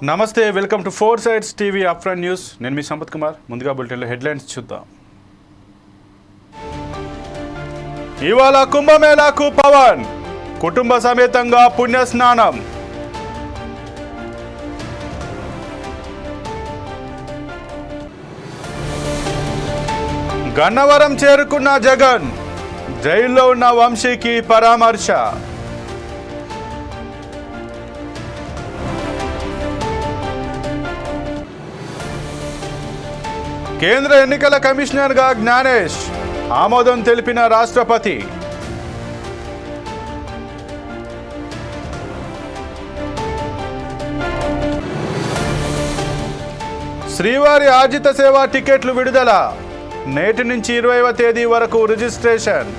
నమస్తే, welcome to four sides TV upfront news. నేను మీ సంపత్ కుమార్. ముందుగా బులెటిన్లో హెడ్లైన్స్ చూద్దాం. ఇవాళ కుంభమేళాకు పవన్ కుటుంబ సమేతంగా పుణ్యస్నానం. గన్నవరం చేరుకున్న జగన్, జైల్లో ఉన్న వంశీకి పరామర్శ. కేంద్ర ఎన్నికల కమిషనర్గా జ్ఞానేష్, ఆమోదం తెలిపిన రాష్ట్రపతి. శ్రీవారి ఆర్జిత సేవ టికెట్లు విడుదల, నేటి నుంచి 20వ తేదీ వరకు రిజిస్ట్రేషన్.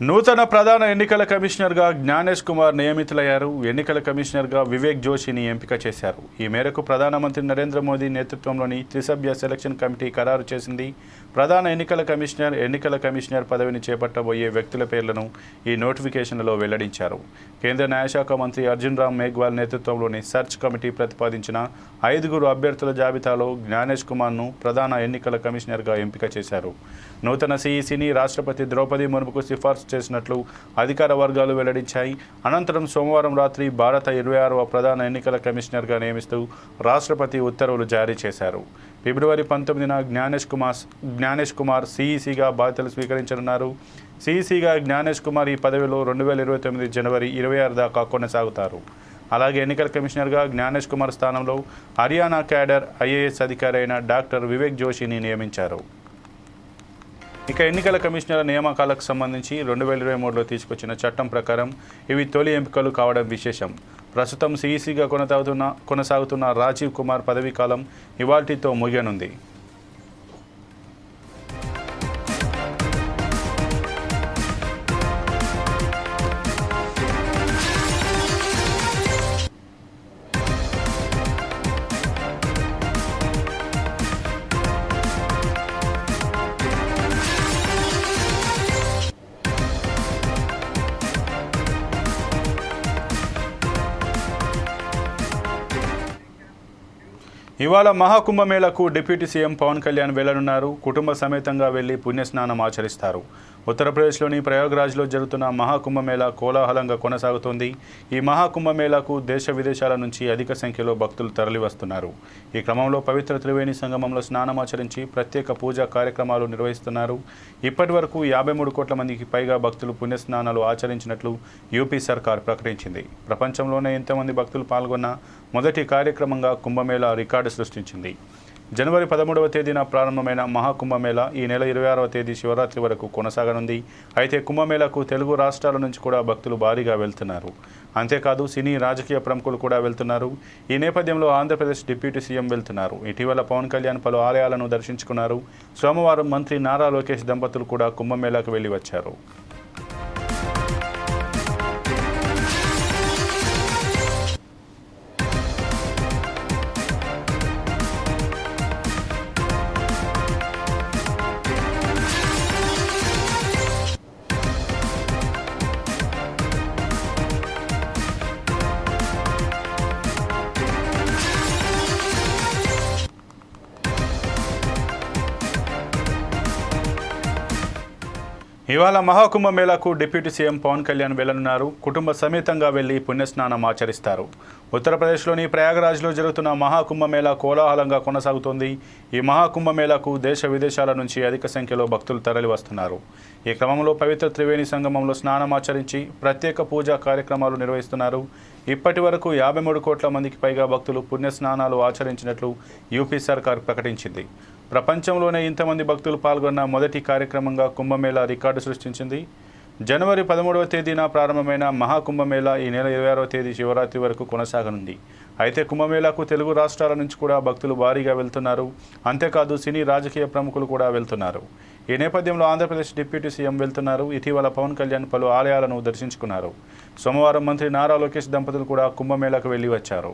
నూతన ప్రధాన ఎన్నికల కమిషనర్గా జ్ఞానేష్ కుమార్ నియమితులయ్యారు. ఎన్నికల కమిషనర్గా వివేక్ జోషిని ఎంపిక చేశారు. ఈ మేరకు ప్రధానమంత్రి నరేంద్ర మోదీ నేతృత్వంలోని త్రిసభ్య సెలక్షన్ కమిటీ ఖరారు చేసింది. ప్రధాన ఎన్నికల కమిషనర్ పదవిని చేపట్టబోయే వ్యక్తుల పేర్లను ఈ నోటిఫికేషన్లలో వెల్లడించారు. కేంద్ర న్యాయశాఖ మంత్రి అర్జున్ రామ్ మేఘ్వాల్ నేతృత్వంలోని సెర్చ్ కమిటీ ప్రతిపాదించిన 5 అభ్యర్థుల జాబితాలో జ్ఞానేష్ కుమార్ను ప్రధాన ఎన్నికల కమిషనర్గా ఎంపిక చేశారు. నూతన సిఈసిని రాష్ట్రపతి ద్రౌపది ముర్ముకు సిఫార్సు చేసినట్లు అధికార వర్గాలు వెల్లడించాయి. అనంతరం సోమవారం రాత్రి భారత 26వ ప్రధాన ఎన్నికల కమిషనర్గా నియమిస్తూ రాష్ట్రపతి ఉత్తర్వులు జారీ చేశారు. ఫిబ్రవరి 19న జ్ఞానేష్ కుమార్ సిఈసిగా బాధ్యతలు స్వీకరించనున్నారు. సిఈసిగా జ్ఞానేష్ కుమార్ ఈ పదవిలో 2029 జనవరి 26 దాకా కొనసాగుతారు. అలాగే ఎన్నికల కమిషనర్గా జ్ఞానేష్ కుమార్ స్థానంలో హర్యానా క్యాడర్ ఐఏఎస్ అధికారి అయిన డాక్టర్ వివేక్ జోషిని నియమించారు. ఇక ఎన్నికల కమిషనర్ల నియామకాలకు సంబంధించి 2023లో తీసుకొచ్చిన చట్టం ప్రకారం ఇవి తొలి ఎంపికలు కావడం విశేషం. ప్రస్తుతం సిఈసిగా కొనసాగుతున్న రాజీవ్ కుమార్ పదవీ కాలం ఇవాల్టితో ముగియనుంది. ఇవాళ మహాకుంభమేళకు డిప్యూటీ సీఎం పవన్ కళ్యాణ్ వెళ్లనున్నారు. కుటుంబ సమేతంగా వెళ్లి పుణ్యస్నానం ఆచరిస్తారు. ఉత్తరప్రదేశ్లోని ప్రయాగ్రాజ్లో జరుగుతున్న మహాకుంభమేళా కోలాహలంగా కొనసాగుతోంది. ఈ మహాకుంభమేళాకు దేశ విదేశాల నుంచి అధిక సంఖ్యలో భక్తులు తరలివస్తున్నారు. ఈ క్రమంలో పవిత్ర త్రివేణి సంగమంలో స్నానమాచరించి ప్రత్యేక పూజా కార్యక్రమాలు నిర్వహిస్తున్నారు. ఇప్పటి వరకు 53 కోట్ల మందికి పైగా భక్తులు పుణ్యస్నానాలు ఆచరించినట్లు యూపీ సర్కార్ ప్రకటించింది. ప్రపంచంలోనే ఎంతమంది భక్తులు పాల్గొన్న మొదటి కార్యక్రమంగా కుంభమేళా రికార్డు సృష్టించింది. జనవరి 13వ తేదీన ప్రారంభమైన మహాకుంభమేళా ఈ నెల 26వ తేదీ శివరాత్రి వరకు కొనసాగనుంది. అయితే కుంభమేళాకు తెలుగు రాష్ట్రాల నుంచి కూడా భక్తులు భారీగా వెళ్తున్నారు. అంతేకాదు సినీ రాజకీయ ప్రముఖులు కూడా వెళ్తున్నారు. ఈ నేపథ్యంలో ఆంధ్రప్రదేశ్ డిప్యూటీ సీఎం వెళ్తున్నారు. ఇటీవల పవన్ కళ్యాణ్ పలు ఆలయాలను దర్శించుకున్నారు. సోమవారం మంత్రి నారా లోకేష్ దంపతులు కూడా కుంభమేళాకు వెళ్లి వచ్చారు. ఇవాళ మహాకుంభమేళాకు డిప్యూటీ సీఎం పవన్ కళ్యాణ్ వెళ్లనున్నారు. కుటుంబ సమేతంగా వెళ్లి పుణ్యస్నానం ఆచరిస్తారు. ఉత్తరప్రదేశ్లోని ప్రయాగరాజ్లో జరుగుతున్న మహాకుంభమేళా కోలాహలంగా కొనసాగుతోంది. ఈ మహాకుంభమేళాకు దేశ విదేశాల నుంచి అధిక సంఖ్యలో భక్తులు తరలి వస్తున్నారు. ఈ క్రమంలో పవిత్ర త్రివేణి సంగమంలో స్నానమాచరించి ప్రత్యేక పూజా కార్యక్రమాలు నిర్వహిస్తున్నారు. ఇప్పటి వరకు 53 కోట్ల మందికి పైగా భక్తులు పుణ్యస్నానాలు ఆచరించినట్లు యూపీ సర్కార్ ప్రకటించింది. ప్రపంచంలోనే ఇంతమంది భక్తులు పాల్గొన్న మొదటి కార్యక్రమంగా కుంభమేళా రికార్డు సృష్టించింది. జనవరి 13వ తేదీన ప్రారంభమైన మహాకుంభమేళా ఈ నెల 26వ తేదీ శివరాత్రి వరకు కొనసాగనుంది. అయితే కుంభమేళాకు తెలుగు రాష్ట్రాల నుంచి కూడా భక్తులు భారీగా వెళ్తున్నారు. అంతేకాదు సినీ రాజకీయ ప్రముఖులు కూడా వెళ్తున్నారు. ఈ నేపథ్యంలో ఆంధ్రప్రదేశ్ డిప్యూటీ సీఎం వెళ్తున్నారు. ఇటీవల పవన్ కళ్యాణ్ పలు ఆలయాలను దర్శించుకున్నారు. సోమవారం మంత్రి నారా లోకేష్ దంపతులు కూడా కుంభమేళాకు వెళ్లి వచ్చారు.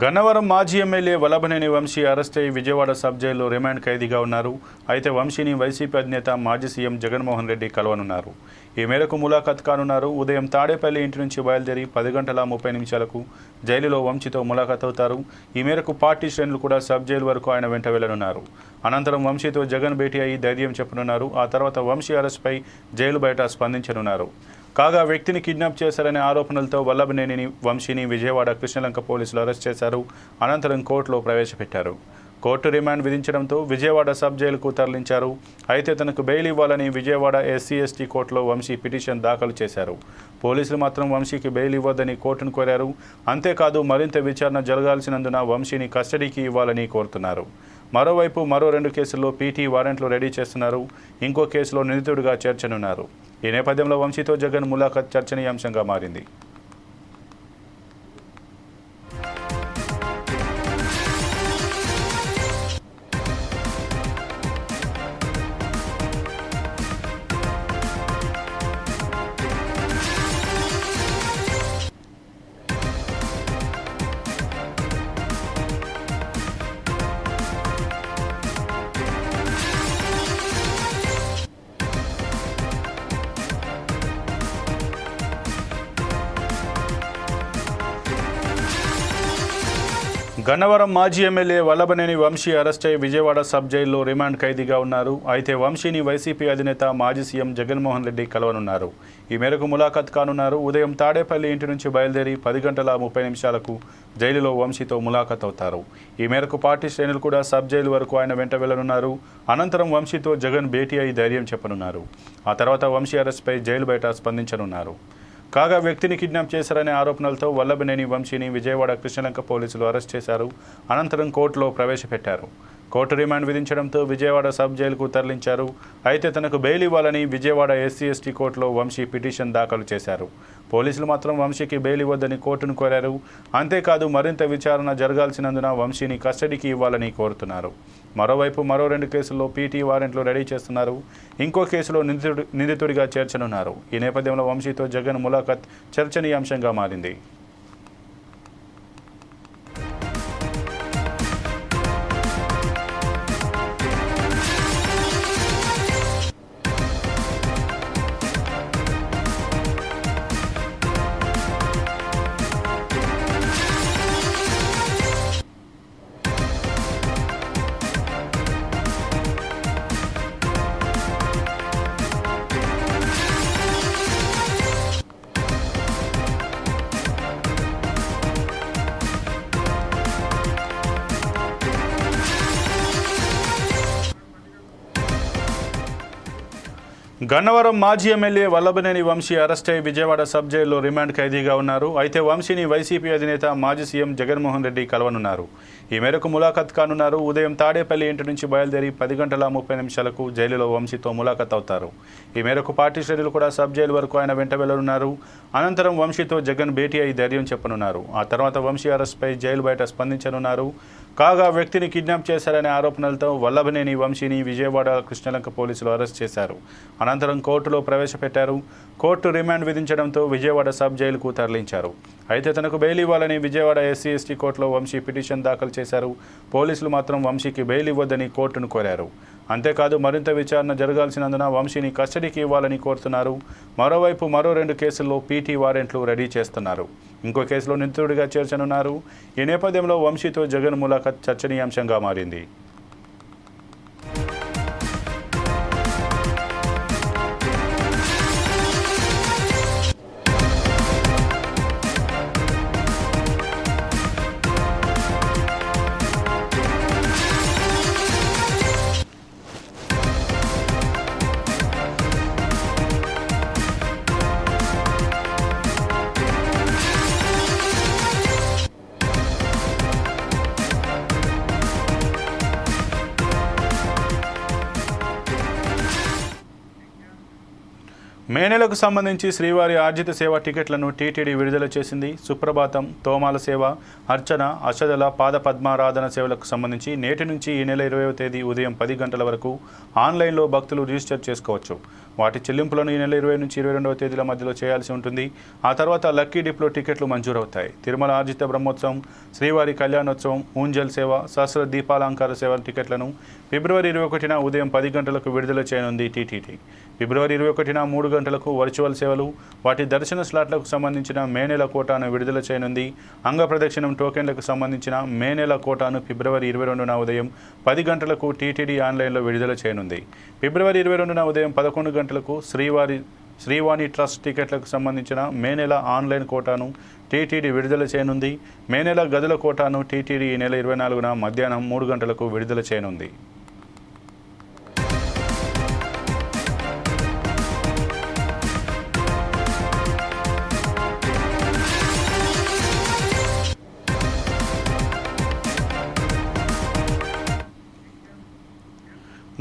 గన్నవరం మాజీ ఎమ్మెల్యే వల్లభనేని వంశీ అరెస్ట్ అయి విజయవాడ సబ్ జైల్లో రిమాండ్ ఖైదీగా ఉన్నారు. అయితే వంశీని వైసీపీ అధినేత మాజీ సీఎం జగన్మోహన్ రెడ్డి కలవనున్నారు. ఈ మేరకు ములాఖాత్ కానున్నారు. ఉదయం తాడేపల్లి ఇంటి నుంచి బయలుదేరి 10:30 జైలులో వంశీతో ములాఖాత్ అవుతారు. ఈ మేరకు పార్టీ శ్రేణులు కూడా సబ్ జైలు వరకు ఆయన వెంట వెళ్లనున్నారు. అనంతరం వంశీతో జగన్ భేటీ అయి ధైర్యం చెప్పనున్నారు. ఆ తర్వాత వంశీ అరెస్ట్పై జైలు బయట స్పందించనున్నారు. కాగా వ్యక్తిని కిడ్నాప్ చేశారనే ఆరోపణలతో వల్లభనేని వంశీని విజయవాడ కృష్ణలంక పోలీసులు అరెస్ట్ చేశారు. అనంతరం కోర్టులో ప్రవేశపెట్టారు. కోర్టు రిమాండ్ విధించడంతో విజయవాడ సబ్ జైలుకు తరలించారు. అయితే తనకు బెయిల్ ఇవ్వాలని విజయవాడ SC/ST కోర్టులో వంశీ పిటిషన్ దాఖలు చేశారు. పోలీసులు మాత్రం వంశీకి బెయిల్ ఇవ్వొద్దని కోర్టును కోరారు. అంతేకాదు మరింత విచారణ జరగాల్సినందున వంశీని కస్టడీకి ఇవ్వాలని కోరుతున్నారు. మరోవైపు మరో 2 కేసుల్లో PT వారెంట్లు రెడీ చేస్తున్నారు. ఇంకో కేసులో నిందితుడిగా చేర్చనున్నారు. ఈ నేపథ్యంలో వంశీతో జగన్ ములాఖాత్ చర్చనీయాంశంగా మారింది. గన్నవరం మాజీ ఎమ్మెల్యే వల్లభనేని వంశీ అరెస్ట్ అయి విజయవాడ సబ్ జైల్లో రిమాండ్ ఖైదీగా ఉన్నారు. అయితే వంశీని వైసీపీ అధినేత మాజీ సీఎం జగన్మోహన్ రెడ్డి కలవనున్నారు. ఈ మేరకు ములాఖాత్ కానున్నారు. ఉదయం తాడేపల్లి ఇంటి నుంచి బయలుదేరి 10:30 జైలులో వంశీతో ములాఖాత్ అవుతారు. ఈ మేరకు పార్టీ శ్రేణులు కూడా సబ్ జైలు వరకు ఆయన వెంట వెళ్లనున్నారు. అనంతరం వంశీతో జగన్ భేటీ అయి ధైర్యం చెప్పనున్నారు. ఆ తర్వాత వంశీ అరెస్ట్పై జైలు బయట స్పందించనున్నారు. కాగా వ్యక్తిని కిడ్నాప్ చేశారనే ఆరోపణలతో వల్లభనేని వంశీని విజయవాడ కృష్ణలంక పోలీసులు అరెస్ట్ చేశారు. అనంతరం కోర్టులో ప్రవేశపెట్టారు. కోర్టు రిమాండ్ విధించడంతో విజయవాడ సబ్ జైలుకు తరలించారు. అయితే తనకు బెయిల్ ఇవ్వాలని విజయవాడ SC/ST కోర్టులో వంశీ పిటిషన్ దాఖలు చేశారు. పోలీసులు మాత్రం వంశీకి బెయిల్ ఇవ్వొద్దని కోర్టును కోరారు. అంతేకాదు మరింత విచారణ జరగాల్సినందున వంశీని కస్టడీకి ఇవ్వాలని కోరుతున్నారు. మరోవైపు మరో 2 కేసుల్లో PT వారెంట్లు రెడీ చేస్తున్నారు. ఇంకో కేసులో నిందితుడిగా చేర్చనున్నారు. ఈ నేపథ్యంలో వంశీతో జగన్ ములాఖాత్ చర్చనీయాంశంగా మారింది. గన్నవరం మాజీ ఎమ్మెల్యే వల్లభనేని వంశీ అరెస్ట్ అయి విజయవాడ సబ్ జైల్లో రిమాండ్ ఖైదీగా ఉన్నారు. అయితే వంశీని వైసీపీ అధినేత మాజీ సీఎం జగన్మోహన్ రెడ్డి కలవనున్నారు. ఈ మేరకు ములాఖాత్ కానున్నారు. ఉదయం తాడేపల్లి ఇంటి నుంచి బయలుదేరి 10:30 జైలులో వంశీతో ములాఖాత్ అవుతారు. ఈ మేరకు పార్టీ శ్రేణులు కూడా సబ్ జైలు వరకు ఆయన వెంట వెళ్లనున్నారు. అనంతరం వంశీతో జగన్ భేటీ అయి ధైర్యం చెప్పనున్నారు. ఆ తర్వాత వంశీ అరెస్ట్పై జైలు బయట స్పందించనున్నారు. కాగా వ్యక్తిని కిడ్నాప్ చేశారనే ఆరోపణలతో వల్లభనేని వంశీని విజయవాడ కృష్ణలంక పోలీసులు అరెస్ట్ చేశారు. అనంతరం కోర్టులో ప్రవేశపెట్టారు. కోర్టు రిమాండ్ విధించడంతో విజయవాడ సబ్ జైలుకు తరలించారు. అయితే తనకు బెయిల్ ఇవ్వాలని విజయవాడ SC/ST కోర్టులో వంశీ పిటిషన్ దాఖలు చేశారు. పోలీసులు మాత్రం వంశీకి బెయిల్ ఇవ్వొద్దని కోర్టును కోరారు. అంతేకాదు మరింత విచారణ జరగాల్సినందున వంశీని కస్టడీకి ఇవ్వాలని కోరుతున్నారు. మరోవైపు మరో 2 కేసుల్లో PT వారెంట్లు రెడీ చేస్తున్నారు. ఇంకో కేసులో నిందితుడిగా చేర్చనున్నారు. ఈ నేపథ్యంలో వంశీతో జగన్ ములాఖాత్ చర్చనీయాంశంగా మారింది. మే నెలకు సంబంధించి శ్రీవారి ఆర్జిత సేవ టికెట్లను టీటీడీ విడుదల చేసింది. సుప్రభాతం, తోమాల సేవ, అర్చన, అష్టదళ, పాద పద్మారాధన సేవలకు సంబంధించి నేటి నుంచి ఈ నెల 20వ తేదీ ఉదయం 10 గంటల వరకు ఆన్లైన్లో భక్తులు రిజిస్టర్ చేసుకోవచ్చు. వాటి చెల్లింపులను ఈ నెల 20 నుంచి 22వ తేదీల మధ్యలో చేయాల్సి ఉంటుంది. ఆ తర్వాత లక్కీ డిప్లో టికెట్లు మంజూరవుతాయి. తిరుమల ఆర్జిత బ్రహ్మోత్సవం, శ్రీవారి కళ్యాణోత్సవం, ఊంజల్ సేవ, సహస్ర దీపాలంకార సేవ టికెట్లను ఫిబ్రవరి 21న ఉదయం 10 గంటలకు విడుదల చేయనుంది టీటీడీ. ఫిబ్రవరి 21న 3 గంటలకు వర్చువల్ సేవలు, వాటి దర్శన స్లాట్లకు సంబంధించిన మే నెల కోటాను విడుదల చేయనుంది. అంగ ప్రదక్షిణం టోకెన్లకు సంబంధించిన మే నెల కోటాను ఫిబ్రవరి 22న ఉదయం 10 గంటలకు టీటీడీ ఆన్లైన్లో విడుదల చేయనుంది. ఫిబ్రవరి 22న ఉదయం 11 గంటలకు శ్రీవాణి ట్రస్ట్ టికెట్లకు సంబంధించిన మే నెల ఆన్లైన్ కోటాను టీటీడీ విడుదల చేయనుంది. మే నెల గదుల కోటాను టీటీడీ ఈ నెల 24న మధ్యాహ్నం 3 గంటలకు విడుదల చేయనుంది.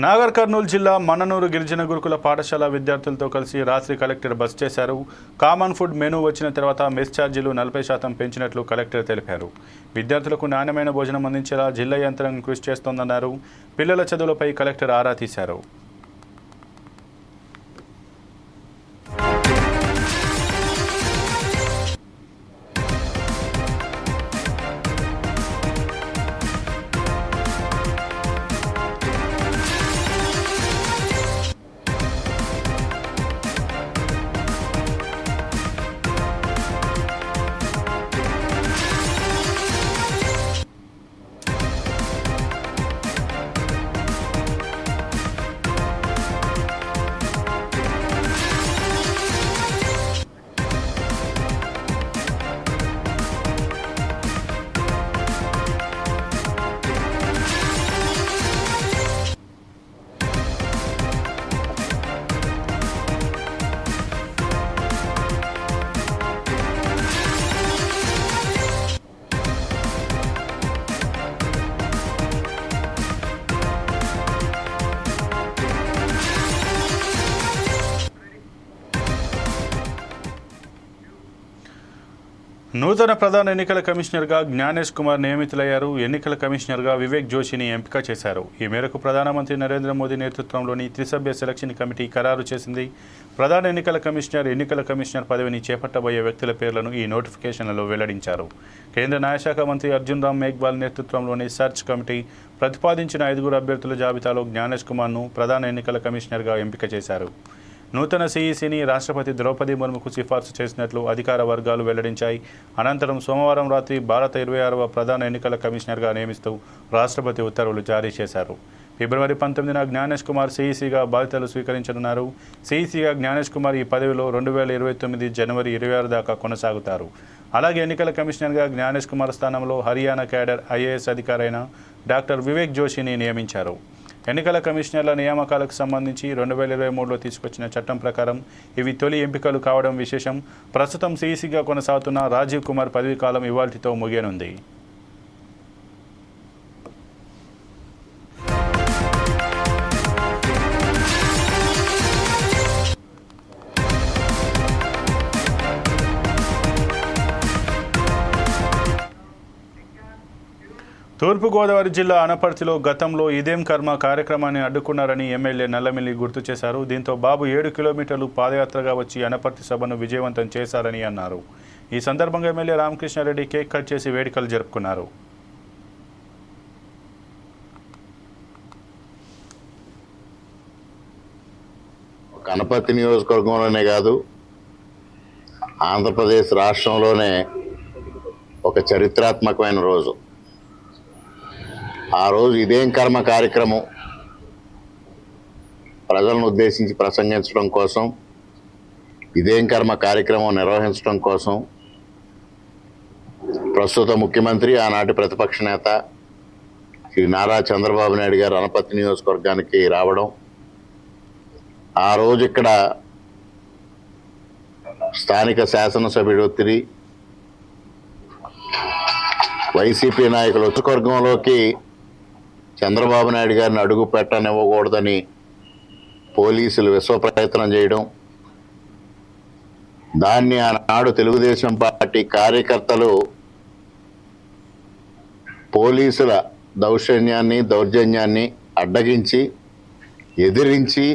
నాగర్ కర్నూలు జిల్లా మన్ననూరు గిరిజన గురుకుల పాఠశాల విద్యార్థులతో కలిసి రాత్రి కలెక్టర్ బస చేశారు. కామన్ ఫుడ్ మెనూ వచ్చిన తర్వాత మెస్ ఛార్జీలు 40% పెంచినట్లు కలెక్టర్ తెలిపారు. విద్యార్థులకు నాణ్యమైన భోజనం అందించేలా జిల్లా యంత్రాంగం కృషి చేస్తోందన్నారు. పిల్లల చదువులపై కలెక్టర్ ఆరా తీశారు. నూతన ప్రధాన ఎన్నికల కమిషనర్గా జ్ఞానేష్ కుమార్ నియమితులయ్యారు. ఎన్నికల కమిషనర్గా వివేక్ జోషిని ఎంపిక చేశారు. ఈ మేరకు ప్రధానమంత్రి నరేంద్ర మోదీ నేతృత్వంలోని త్రిసభ్య సెలక్షన్ కమిటీ ఖరారు చేసింది. ప్రధాన ఎన్నికల కమిషనర్ పదవిని చేపట్టబోయే వ్యక్తుల పేర్లను ఈ నోటిఫికేషన్లలో వెల్లడించారు. కేంద్ర న్యాయశాఖ మంత్రి అర్జున్ రామ్ మేఘ్వాల్ నేతృత్వంలోని సెర్చ్ కమిటీ ప్రతిపాదించిన 5 అభ్యర్థుల జాబితాలో జ్ఞానేష్ కుమార్ను ప్రధాన ఎన్నికల కమిషనర్గా ఎంపిక చేశారు. నూతన సీఈసీని రాష్ట్రపతి ద్రౌపది ముర్ముకు సిఫార్సు చేసినట్లు అధికార వర్గాలు వెల్లడించాయి. అనంతరం సోమవారం రాత్రి భారత 26వ ప్రధాన ఎన్నికల కమిషనర్గా నియమిస్తూ రాష్ట్రపతి ఉత్తర్వులు జారీ చేశారు. ఫిబ్రవరి 19న జ్ఞానేష్ కుమార్ సీఈసీగా బాధ్యతలు స్వీకరించనున్నారు. సీఈసీగా జ్ఞానేష్ కుమార్ ఈ పదవిలో 2029 జనవరి 26 దాకా కొనసాగుతారు. అలాగే ఎన్నికల కమిషనర్గా జ్ఞానేష్ కుమార్ స్థానంలో హర్యానా క్యాడర్ ఐఏఎస్ అధికారైన డాక్టర్ వివేక్ జోషిని నియమించారు. ఎన్నికల కమిషనర్ల నియామకాలకు సంబంధించి 2023లో తీసుకొచ్చిన చట్టం ప్రకారం ఇవి తొలి ఎంపికలు కావడం విశేషం. ప్రస్తుతం సీఈసీగా కొనసాగుతున్న రాజీవ్ కుమార్ పదవీ కాలం ఇవాల్టితో ముగియనుంది. తూర్పుగోదావరి జిల్లా అనపర్తిలో గతంలో ఇదేం కర్మ కార్యక్రమాన్ని అడ్డుకున్నారని ఎమ్మెల్యే నల్లమిల్లి గుర్తు చేశారు. దీంతో బాబు 7 కిలోమీటర్లు పాదయాత్రగా వచ్చి అనపర్తి సభను విజయవంతం చేశారని అన్నారు. ఈ సందర్భంగా ఎమ్మెల్యే రామకృష్ణారెడ్డి కేక్ కట్ చేసి వేడుకలు జరుపుకున్నారు. అనపర్తి నియోజకవర్గంలోనే కాదు, ఆంధ్రప్రదేశ్ రాష్ట్రంలోనే ఒక చరిత్రాత్మకమైన రోజు. ఆ రోజు ఇదేం కర్మ కార్యక్రమం ప్రజలను ఉద్దేశించి ప్రసంగించడం కోసం, ఇదేం కర్మ కార్యక్రమం నిర్వహించడం కోసం ప్రస్తుత ముఖ్యమంత్రి, ఆనాటి ప్రతిపక్ష నేత శ్రీ నారా చంద్రబాబు నాయుడు గారు అనపర్తి నియోజకవర్గానికి రావడం, ఆ రోజు ఇక్కడ స్థానిక శాసనసభ్యుడు ఒత్తిడి, వైసీపీ నాయకులు నియోజకవర్గంలోకి చంద్రబాబు నాయుడు గారిని అడుగు పెట్టనివ్వకూడదని పోలీసులు విశ్వ ప్రయత్నం చేయడం, దాన్ని ఆనాడు తెలుగుదేశం పార్టీ కార్యకర్తలు పోలీసుల దౌర్జన్యాన్ని అడ్డగించి ఎదిరించి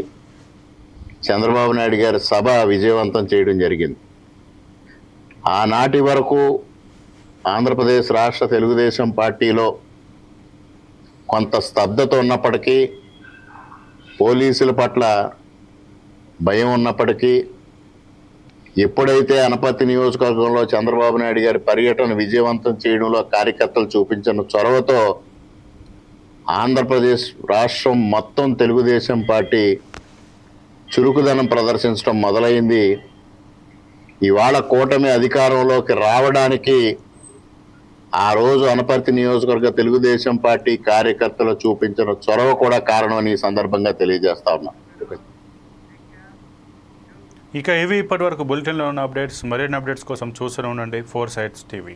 చంద్రబాబు నాయుడు గారి సభ విజయవంతం చేయడం జరిగింది. ఆనాటి వరకు ఆంధ్రప్రదేశ్ రాష్ట్ర తెలుగుదేశం పార్టీలో కొంత స్తబ్దత ఉన్నప్పటికీ, పోలీసుల పట్ల భయం ఉన్నప్పటికీ, ఎప్పుడైతే అనపర్తి నియోజకవర్గంలో చంద్రబాబు నాయుడు గారి పర్యటన విజయవంతం చేయడంలో కార్యకర్తలు చూపించిన చొరవతో ఆంధ్రప్రదేశ్ రాష్ట్రం మొత్తం తెలుగుదేశం పార్టీ చురుకుదనం ప్రదర్శించడం మొదలైంది. ఇవాళ కూటమి అధికారంలోకి రావడానికి ఆ రోజు అనపర్తి నియోజకవర్గ తెలుగుదేశం పార్టీ కార్యకర్తలు చూపించిన చొరవ కూడా కారణమని ఈ సందర్భంగా తెలియజేస్తా ఉన్నా. ఇక ఇవి ఇప్పటివరకు బులెటిన్లో ఉన్న అప్డేట్స్. మరిన్ని అప్డేట్స్ కోసం చూస్తూనే ఉండండి 4 Sides TV.